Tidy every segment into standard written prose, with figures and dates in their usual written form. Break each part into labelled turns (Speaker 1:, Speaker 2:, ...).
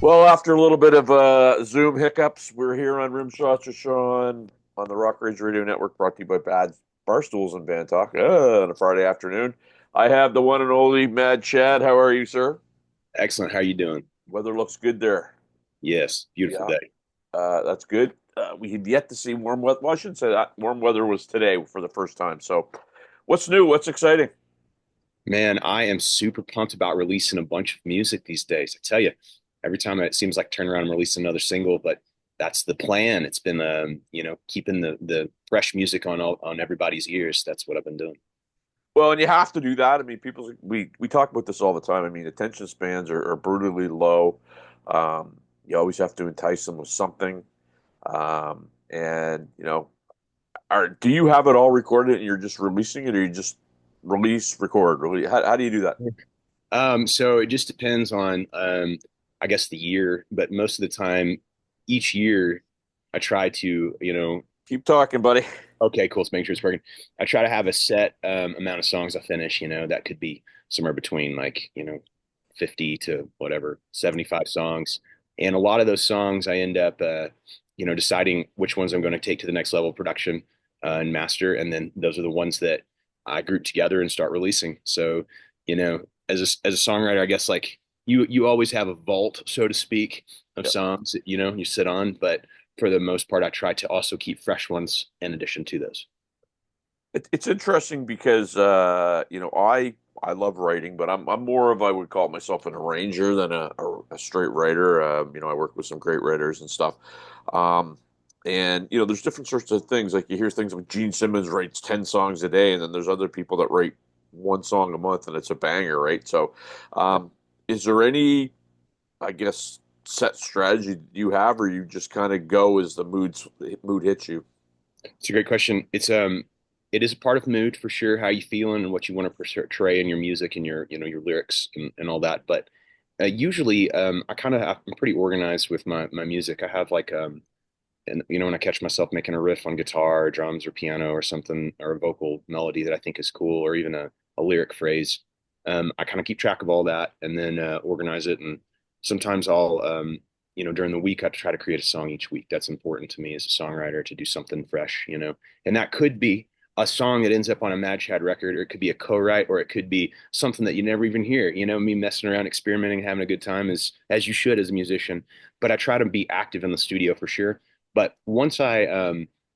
Speaker 1: Well, after a little bit of Zoom hiccups, we're here on Rim Shots with Sean on the Rock Ridge Radio Network, brought to you by Barstools and Bandtalk on a Friday afternoon. I have the one and only Mad Chad. How are you, sir?
Speaker 2: Excellent. How you doing?
Speaker 1: Weather looks good there.
Speaker 2: Yes, beautiful
Speaker 1: Yeah,
Speaker 2: day.
Speaker 1: that's good. We have yet to see warm weather. Well, I shouldn't say that. Warm weather was today for the first time. So, what's new? What's exciting?
Speaker 2: Man, I am super pumped about releasing a bunch of music these days. I tell you, every time it seems like turn around and release another single, but that's the plan. It's been keeping the fresh music on everybody's ears. That's what I've been doing.
Speaker 1: Well, and you have to do that. I mean, we talk about this all the time. I mean, attention spans are brutally low. You always have to entice them with something. And do you have it all recorded and you're just releasing it, or you just release, record, release? How do you do that?
Speaker 2: So it just depends on I guess the year, but most of the time, each year I try to,
Speaker 1: Keep talking, buddy.
Speaker 2: okay, cool. Let's make sure it's working. I try to have a set amount of songs I finish. That could be somewhere between 50 to whatever, 75 songs. And a lot of those songs I end up, deciding which ones I'm going to take to the next level of production and master. And then those are the ones that I group together and start releasing. So, as a songwriter, I guess like you always have a vault, so to speak, of
Speaker 1: Yep.
Speaker 2: songs that, you sit on. But for the most part, I try to also keep fresh ones in addition to those.
Speaker 1: It's interesting because I love writing, but I'm more of, I would call myself an arranger than a straight writer. I work with some great writers and stuff. Um, and there's different sorts of things. Like you hear things like Gene Simmons writes 10 songs a day, and then there's other people that write one song a month, and it's a banger, right? So, is there any, I guess, set strategy you have, or you just kind of go as the mood hits you?
Speaker 2: It's a great question. It is a part of mood for sure, how you feeling and what you want to portray in your music and your lyrics and all that. But usually, I'm pretty organized with my music. I have and when I catch myself making a riff on guitar, or drums, or piano, or something, or a vocal melody that I think is cool, or even a lyric phrase, I kind of keep track of all that and then organize it. And sometimes during the week, I try to create a song each week. That's important to me as a songwriter to do something fresh. And that could be a song that ends up on a Mad Chad record, or it could be a co-write, or it could be something that you never even hear. Me messing around, experimenting, having a good time as you should as a musician. But I try to be active in the studio for sure. But once I,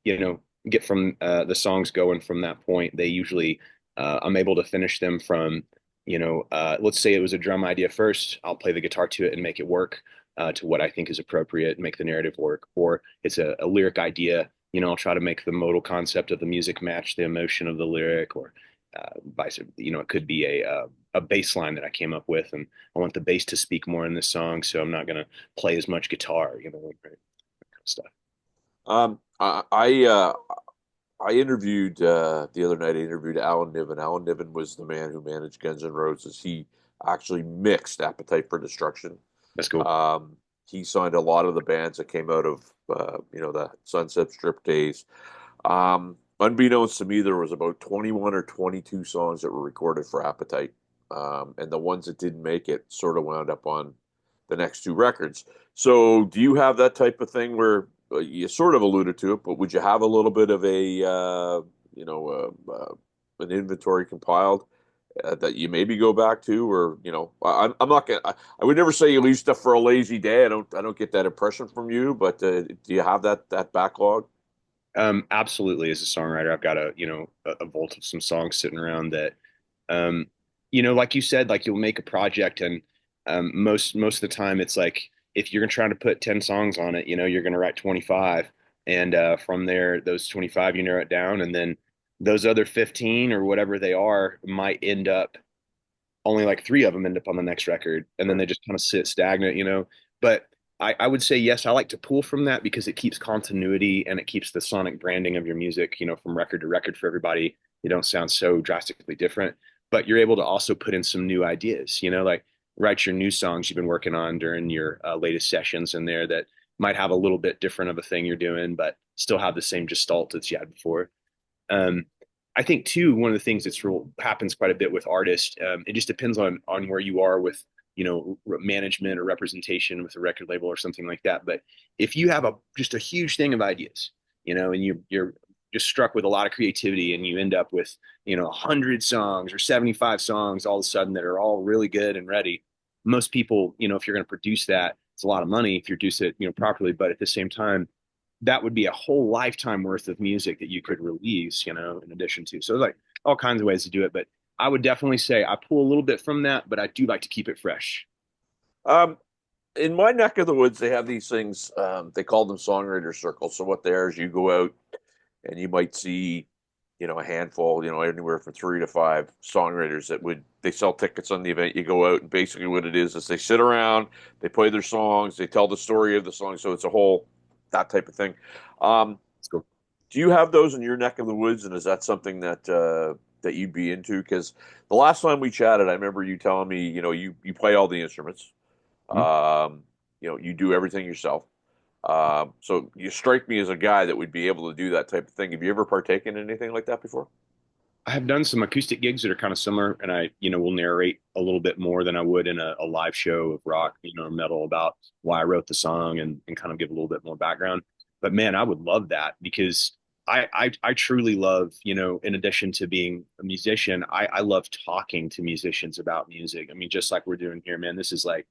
Speaker 2: get from the songs going from that point, they usually, I'm able to finish them from, let's say it was a drum idea first. I'll play the guitar to it and make it work to what I think is appropriate, make the narrative work. Or it's a lyric idea. I'll try to make the modal concept of the music match the emotion of the lyric, or vice. It could be a bass line that I came up with, and I want the bass to speak more in this song, so I'm not going to play as much guitar, right? That kind of stuff.
Speaker 1: I interviewed the other night. I interviewed Alan Niven. Alan Niven was the man who managed Guns N' Roses. He actually mixed Appetite for Destruction.
Speaker 2: That's cool.
Speaker 1: He signed a lot of the bands that came out of the Sunset Strip days. Unbeknownst to me, there was about 21 or 22 songs that were recorded for Appetite, and the ones that didn't make it sort of wound up on the next two records. So, do you have that type of thing where you sort of alluded to it, but would you have a little bit of an inventory compiled that you maybe go back to, or I'm not gonna. I would never say you leave stuff for a lazy day. I don't get that impression from you, but do you have that backlog?
Speaker 2: Absolutely. As a songwriter, I've got a vault of some songs sitting around that, um, like you said, like you'll make a project, and most of the time it's like if you're trying to put 10 songs on it, you're going to write 25, and from there, those 25 you narrow it down, and then those other 15 or whatever they are might end up only like three of them end up on the next record, and then
Speaker 1: Right.
Speaker 2: they just kind of sit stagnant. But I would say yes, I like to pull from that because it keeps continuity and it keeps the sonic branding of your music, from record to record for everybody. You don't sound so drastically different, but you're able to also put in some new ideas, like write your new songs you've been working on during your latest sessions in there that might have a little bit different of a thing you're doing, but still have the same gestalt that you had before. Um, I think too, one of the things that's happens quite a bit with artists, it just depends on where you are with management or representation with a record label or something like that. But if you have a just a huge thing of ideas, and you're just struck with a lot of creativity, and you end up with 100 songs or 75 songs all of a sudden that are all really good and ready. Most people, if you're going to produce that, it's a lot of money if you produce it, properly. But at the same time, that would be a whole lifetime worth of music that you could release, in addition to. So like all kinds of ways to do it. But I would definitely say I pull a little bit from that, but I do like to keep it fresh.
Speaker 1: Um, in my neck of the woods, they have these things. They call them songwriter circles. So what they are is you go out and you might see, a handful, anywhere from 3 to 5 songwriters that would they sell tickets on the event. You go out and basically what it is they sit around, they play their songs, they tell the story of the song. So it's a whole that type of thing. Um,
Speaker 2: Let's go.
Speaker 1: do you have those in your neck of the woods, and is that something that you'd be into? Because the last time we chatted, I remember you telling me, you play all the instruments.
Speaker 2: Mhm.
Speaker 1: You do everything yourself. So you strike me as a guy that would be able to do that type of thing. Have you ever partaken in anything like that before?
Speaker 2: I have done some acoustic gigs that are kind of similar, and I, will narrate a little bit more than I would in a live show of rock, or metal about why I wrote the song and kind of give a little bit more background. But man, I would love that because I truly love, in addition to being a musician, I love talking to musicians about music. I mean, just like we're doing here, man, this is like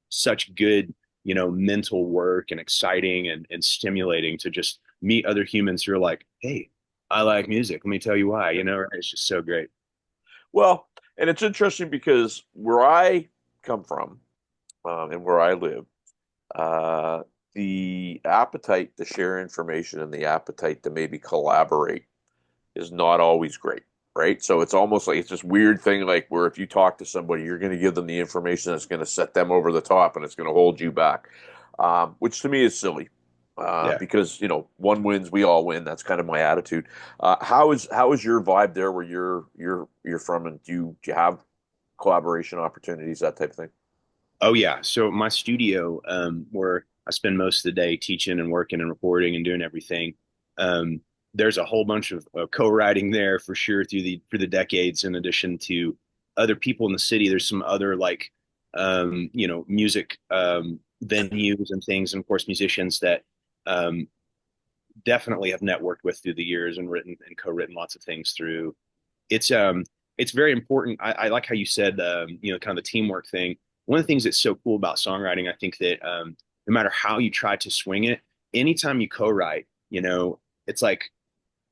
Speaker 2: such good, mental work and exciting and stimulating to just meet other humans who are like, hey, I like music. Let me tell you why, right? It's just so great.
Speaker 1: Well, and it's interesting because where I come from and where I live, uh, the appetite to share information and the appetite to maybe collaborate is not always great, right? So it's almost like it's this weird thing, like where if you talk to somebody, you're going to give them the information that's going to set them over the top and it's going to hold you back, which to me is silly.
Speaker 2: Yeah.
Speaker 1: Because one wins, we all win. That's kind of my attitude. How is your vibe there, where you're from, and do you have collaboration opportunities, that type of thing?
Speaker 2: Oh yeah. So my studio, where I spend most of the day teaching and working and recording and doing everything, um, there's a whole bunch of co-writing there for sure through the decades. In addition to other people in the city, there's some other like, music venues and things, and of course musicians that um, definitely have networked with through the years and written and co-written lots of things through. It's very important. I like how you said kind of the teamwork thing. One of the things that's so cool about songwriting, I think that no matter how you try to swing it, anytime you co-write, it's like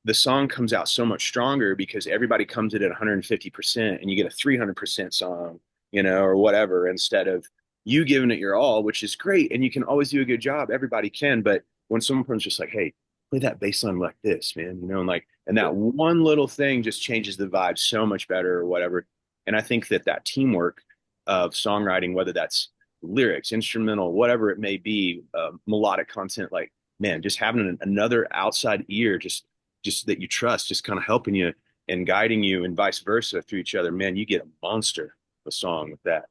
Speaker 2: the song comes out so much stronger because everybody comes in at 150% and you get a 300% song, or whatever, instead of you giving it your all, which is great. And you can always do a good job. Everybody can. But when someone's just like, hey, play that bass line like this, man, and like, and that one little thing just changes the vibe so much better or whatever. And I think that teamwork of songwriting, whether that's lyrics, instrumental, whatever it may be, melodic content, like, man, just having another outside ear, just that you trust, just kind of helping you and guiding you and vice versa through each other, man, you get a monster of a song with that.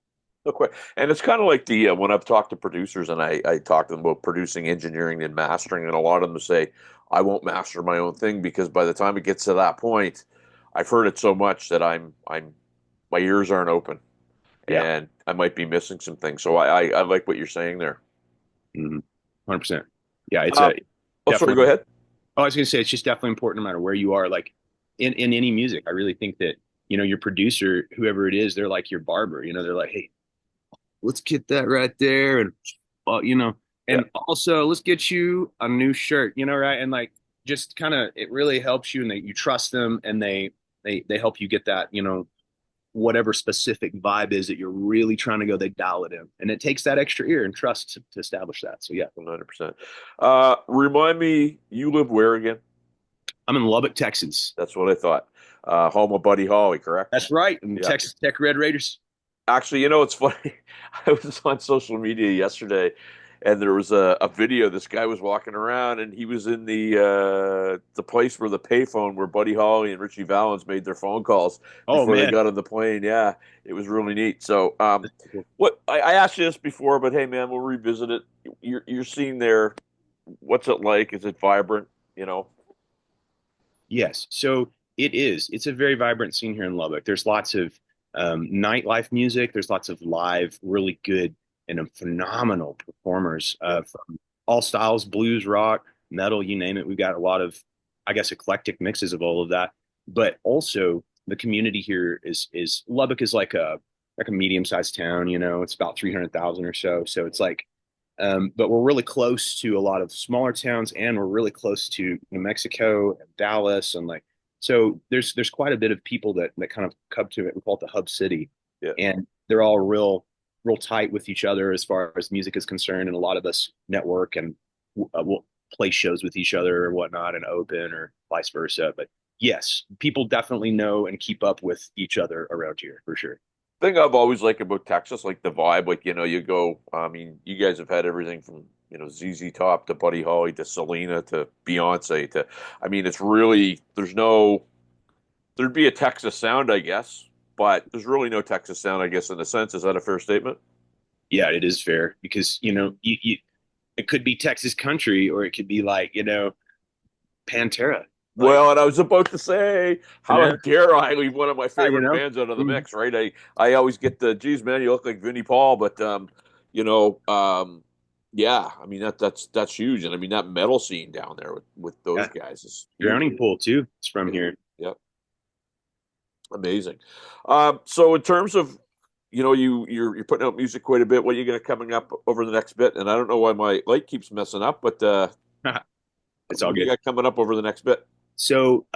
Speaker 1: Okay. And it's kind of like the when I've talked to producers and I talk to them about producing, engineering, and mastering, and a lot of them say, I won't master my own thing because by the time it gets to that point, I've heard it so much that I'm my ears aren't open
Speaker 2: Yeah.
Speaker 1: and I might be missing some things. So I like what you're saying there.
Speaker 2: 100%. Yeah, it's
Speaker 1: Uh,
Speaker 2: a
Speaker 1: oh, sorry, go
Speaker 2: definitely.
Speaker 1: ahead.
Speaker 2: Oh, I was gonna say it's just definitely important no matter where you are. Like in any music, I really think that your producer, whoever it is, they're like your barber. They're like, hey, let's get that right there, and
Speaker 1: Yeah,
Speaker 2: and also let's get you a new shirt. Right? And like just kind of it really helps you, and you trust them, and they help you get that whatever specific vibe is that you're really trying to go. They dial it in, and it takes that extra ear and trust to establish that. So yeah,
Speaker 1: 100%. Remind me, you live where again?
Speaker 2: I'm in Lubbock, Texas.
Speaker 1: That's what I thought. Home of Buddy Holly, correct?
Speaker 2: That's right. And
Speaker 1: Yeah.
Speaker 2: Texas Tech Red Raiders.
Speaker 1: Actually, it's funny. I was on social media yesterday, and there was a video. This guy was walking around, and he was in the place where the payphone where Buddy Holly and Richie Valens made their phone calls
Speaker 2: Oh
Speaker 1: before they
Speaker 2: man.
Speaker 1: got on the plane. Yeah, it was really neat. So, what I asked you this before, but hey, man, we'll revisit it. You're seeing there. What's it like? Is it vibrant? You know.
Speaker 2: Yes. So it is. It's a very vibrant scene here in Lubbock. There's lots of Nightlife music, there's lots of live, really good and phenomenal performers
Speaker 1: Yeah.
Speaker 2: from all styles, blues, rock, metal, you name it. We've got a lot of, I guess, eclectic mixes of all of that. But also the community here is Lubbock is like a medium-sized town, it's about 300,000 or so. So it's like but we're really close to a lot of smaller towns, and we're really close to New Mexico and Dallas, and like so. There's quite a bit of people that kind of come to it. We call it the hub city,
Speaker 1: Yeah.
Speaker 2: and they're all real tight with each other as far as music is concerned. And a lot of us network and we'll play shows with each other or whatnot, and open or vice versa. But yes, people definitely know and keep up with each other around here for sure.
Speaker 1: Thing I've always liked about Texas, like the vibe, like you go. I mean, you guys have had everything from ZZ Top to Buddy Holly to Selena to Beyonce to. I mean, it's really there'd be a Texas sound, I guess, but there's really no Texas sound, I guess, in a sense. Is that a fair statement?
Speaker 2: Yeah, it is fair because you it could be Texas country or it could be like, Pantera. Like,
Speaker 1: Well, and I was about to say,
Speaker 2: you
Speaker 1: how
Speaker 2: know,
Speaker 1: dare I leave one of my
Speaker 2: yeah, you
Speaker 1: favorite
Speaker 2: know.
Speaker 1: bands out of the
Speaker 2: Mhm.
Speaker 1: mix, right? I always get the, geez, man, you look like Vinnie Paul, but you know, yeah, I mean that's huge, and I mean that metal scene down there with those
Speaker 2: Yeah.
Speaker 1: guys is huge.
Speaker 2: Drowning Pool too. It's from
Speaker 1: Yeah,
Speaker 2: here.
Speaker 1: yeah, amazing. So in terms of you're putting out music quite a bit. What are you got coming up over the next bit? And I don't know why my light keeps messing up, but
Speaker 2: It's all
Speaker 1: what do you
Speaker 2: good.
Speaker 1: got coming up over the next bit?
Speaker 2: So,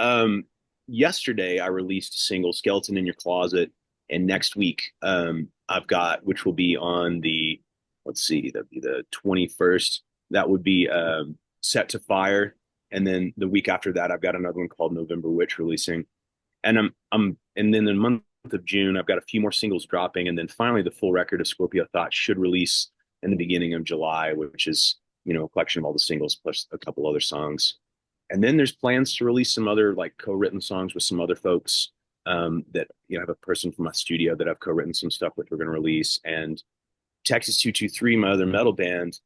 Speaker 2: yesterday I released a single, Skeleton in Your Closet, and next week, I've got, which will be on the, let's see, that'd be the 21st. That would be Set to Fire, and then the week after that, I've got another one called November Witch releasing, and and then the month of June, I've got a few more singles dropping, and then finally the full record of Scorpio Thought should release in the beginning of July, which is a collection of all the singles plus a couple other songs. And then there's plans to release some other like co-written songs with some other folks that I have a person from my studio that I've co-written some stuff with. We're going to release, and Texas 223, my other metal band.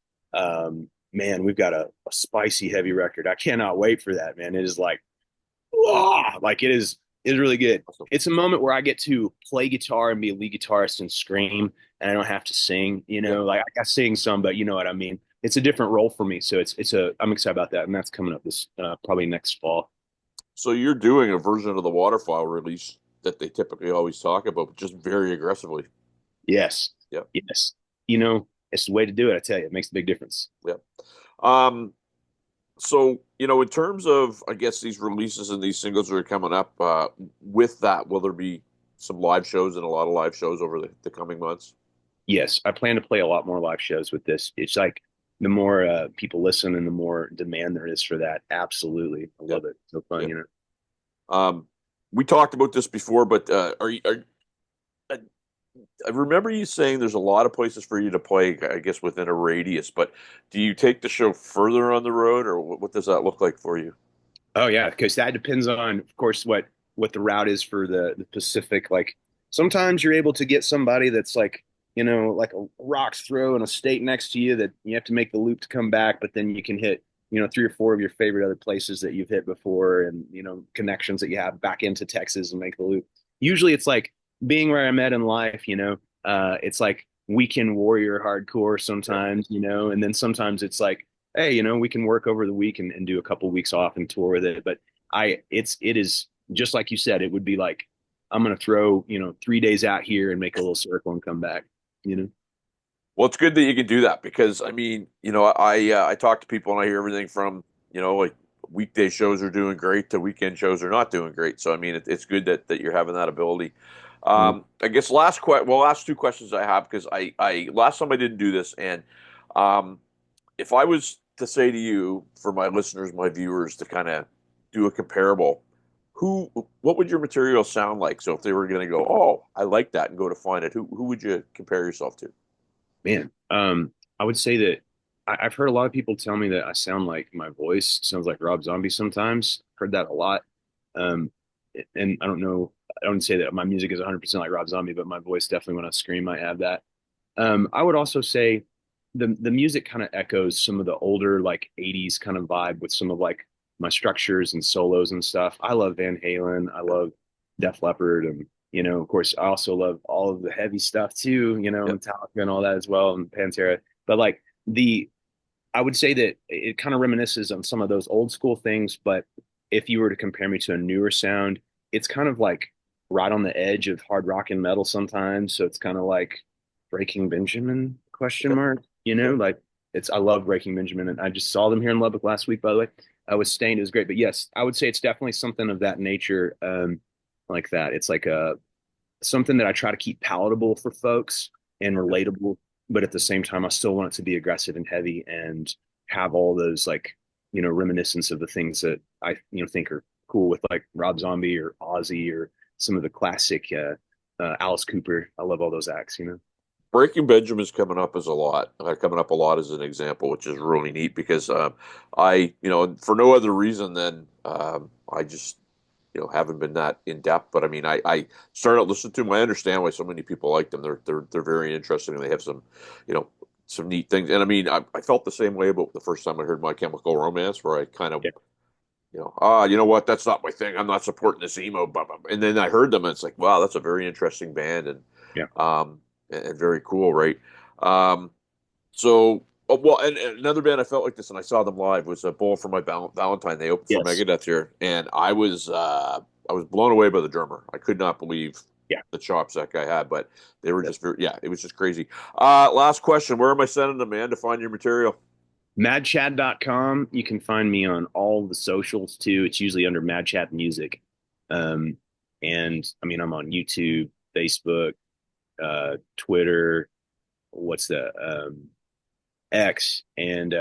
Speaker 2: Man, we've got a spicy heavy record. I cannot wait for that, man. It is like, whoa, like it is really good.
Speaker 1: Awesome.
Speaker 2: It's a moment where I get to play guitar and be a lead guitarist and scream, and I don't have to sing.
Speaker 1: Yeah.
Speaker 2: Like I sing some, but you know what I mean. It's a different role for me, so I'm excited about that, and that's coming up this probably next fall.
Speaker 1: So you're doing a version of the waterfall release that they typically always talk about, but just very aggressively.
Speaker 2: Yes,
Speaker 1: Yep.
Speaker 2: yes. It's the way to do it. I tell you, it makes a big difference.
Speaker 1: Yep. Um, so, in terms of, I guess, these releases and these singles that are coming up, with that, will there be some live shows and a lot of live shows over the coming months?
Speaker 2: Yes, I plan to play a lot more live shows with this. It's like the more people listen and the more demand there is for that. Absolutely, I
Speaker 1: Yep.
Speaker 2: love it. So fun,
Speaker 1: Yep. Um, we talked about this before, but uh, I remember you saying there's a lot of places for you to play, I guess, within a radius, but do you take the show further on the road, or what does that look like for you?
Speaker 2: Oh yeah, because that depends on, of course, what the route is for the Pacific. Like sometimes you're able to get somebody that's like, like a rock's throw in a state next to you that you have to make the loop to come back, but then you can hit, three or four of your favorite other places that you've hit before, and connections that you have back into Texas and make the loop. Usually it's like being where I'm at in life, it's like weekend warrior hardcore
Speaker 1: Yep.
Speaker 2: sometimes, and then sometimes it's like hey, we can work over the week and do a couple weeks off and tour with it. But it is just like you said, it would be like, I'm going to throw, 3 days out here and make a little circle and come back, you know?
Speaker 1: Well, it's good that you can do that because I mean, I talk to people and I hear everything from like weekday shows are doing great to weekend shows are not doing great. So I mean, it's good that you're having that ability.
Speaker 2: Mhm.
Speaker 1: I guess last two questions I have because I last time I didn't do this, and um, if I was to say to you, for my listeners, my viewers, to kind of do a comparable, what would your material sound like? So if they were going to go, oh, I like that, and go to find it, who would you compare yourself to?
Speaker 2: Man, I would say that I've heard a lot of people tell me that I sound like my voice sounds like Rob Zombie sometimes. Heard that a lot. Um, and I don't know, I don't say that my music is 100% like Rob Zombie, but my voice definitely when I scream might have that. I would also say the music kind of echoes some of the older like 80s kind of vibe with some of like my structures and solos and stuff. I love Van Halen. I
Speaker 1: Yeah.
Speaker 2: love Def Leppard and Of course, I also love all of the heavy stuff too,
Speaker 1: Yep.
Speaker 2: Metallica and all that as well, and Pantera. But like the I would say that it kind of reminisces on some of those old school things, but if you were to compare me to a newer sound, it's kind of like right on the edge of hard rock and metal sometimes. So it's kind of like Breaking Benjamin question
Speaker 1: Okay.
Speaker 2: mark,
Speaker 1: Okay.
Speaker 2: like I love Breaking Benjamin, and I just saw them here in Lubbock last week, by the way. I was staying, it was great. But yes, I would say it's definitely something of that nature, like that. It's like a something that I try to keep palatable for folks and
Speaker 1: Yep.
Speaker 2: relatable, but at the same time, I still want it to be aggressive and heavy and have all those like, reminiscence of the things that I, think are cool with like Rob Zombie or Ozzy or some of the classic Alice Cooper. I love all those acts.
Speaker 1: Breaking Benjamin's coming up a lot as an example, which is really neat because for no other reason than I just, haven't been that in depth. But I mean, I started listening to them. I understand why so many people like them. They're very interesting and they have some, you know, some neat things. And I mean, I felt the same way about the first time I heard My Chemical Romance, where I kind of,
Speaker 2: Yeah.
Speaker 1: you know what, that's not my thing. I'm not supporting this emo. Blah, blah, blah. And then I heard them, and it's like, wow, that's a very interesting band,
Speaker 2: Yeah.
Speaker 1: um, and very cool, right? Um, so, oh, well, and another band I felt like this, and I saw them live was a Bowl for My Valentine. They opened for
Speaker 2: Yes.
Speaker 1: Megadeth here, and I was blown away by the drummer. I could not believe
Speaker 2: Yeah.
Speaker 1: the chops that guy had, but they were
Speaker 2: Yeah.
Speaker 1: just yeah, it was just crazy. Last question: where am I sending them, man, to find your material?
Speaker 2: Madchad.com. You can find me on all the socials too. It's usually under Mad Chat Music. Um, and I mean, I'm on YouTube, Facebook, Twitter, what's the X, and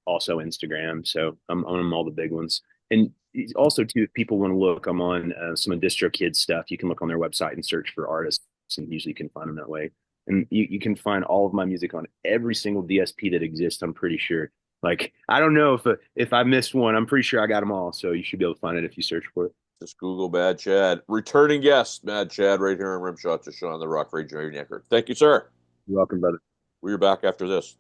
Speaker 2: also Instagram. So I'm on all the big ones. And also, too, if people want to look, I'm on some of DistroKid stuff. You can look on their website and search for artists, and usually you can find them that way. And you can find all of my music on every single DSP that exists. I'm pretty sure. Like I don't know if I missed one. I'm pretty sure I got them all. So you should be able to find it if you search for it.
Speaker 1: Just Google Mad Chad. Returning guest, Mad Chad, right here on Rimshot to Sean the Rock Rage Record. Thank you, sir.
Speaker 2: You're welcome, brother.
Speaker 1: We're back after this.